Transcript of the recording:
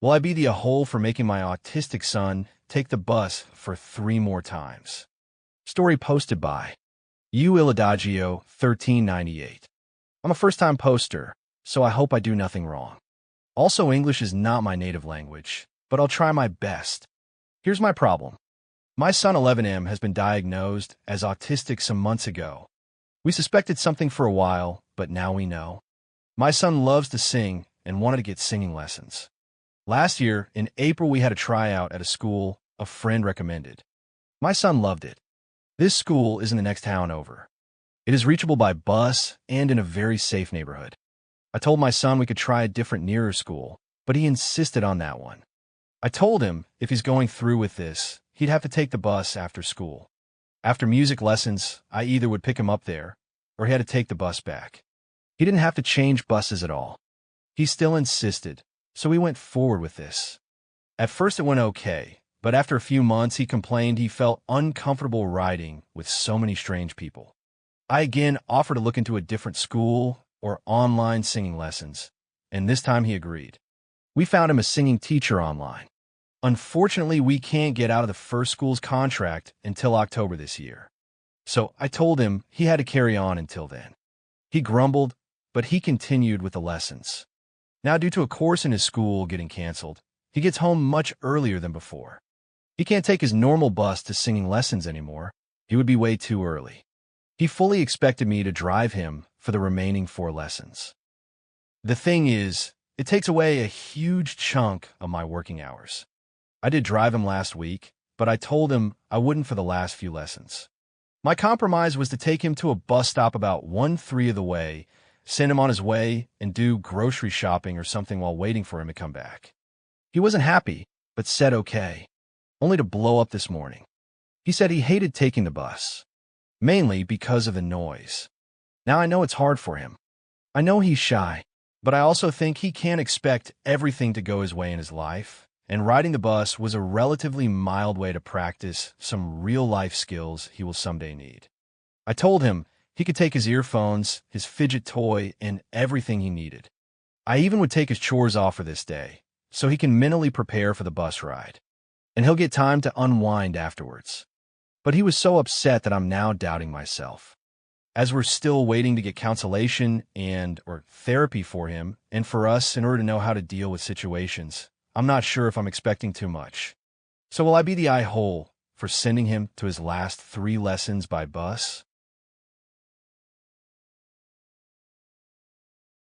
Will I be the a-hole for making my autistic son take the bus for 3 more times? Story posted by Adagio 1398. I'm a first-time poster, so I hope I do nothing wrong. Also, English is not my native language, but I'll try my best. Here's my problem. My son 11M has been diagnosed as autistic some months ago. We suspected something for a while, but now we know. My son loves to sing and wanted to get singing lessons. Last year, in April, we had a tryout at a school a friend recommended. My son loved it. This school is in the next town over. It is reachable by bus and in a very safe neighborhood. I told my son we could try a different nearer school, but he insisted on that one. I told him if he's going through with this, he'd have to take the bus after school. After music lessons, I either would pick him up there, or he had to take the bus back. He didn't have to change buses at all. He still insisted, so we went forward with this. At first it went okay, but after a few months he complained he felt uncomfortable riding with so many strange people. I again offered to look into a different school or online singing lessons, and this time he agreed. We found him a singing teacher online. Unfortunately, we can't get out of the first school's contract until October this year. So I told him he had to carry on until then. He grumbled, but he continued with the lessons. Now, due to a course in his school getting canceled, he gets home much earlier than before. He can't take his normal bus to singing lessons anymore. He would be way too early. He fully expected me to drive him for the remaining 4 lessons. The thing is, it takes away a huge chunk of my working hours. I did drive him last week, but I told him I wouldn't for the last few lessons. My compromise was to take him to a bus stop about 1/3 of the way, send him on his way, and do grocery shopping or something while waiting for him to come back. He wasn't happy, but said okay, only to blow up this morning. He said he hated taking the bus, mainly because of the noise. Now I know it's hard for him. I know he's shy, but I also think he can't expect everything to go his way in his life, and riding the bus was a relatively mild way to practice some real-life skills he will someday need. I told him he could take his earphones, his fidget toy, and everything he needed. I even would take his chores off for this day, so he can mentally prepare for the bus ride, and he'll get time to unwind afterwards. But he was so upset that I'm now doubting myself. As we're still waiting to get consolation or therapy for him, and for us in order to know how to deal with situations, I'm not sure if I'm expecting too much. So will I be the eye-hole for sending him to his last 3 lessons by bus?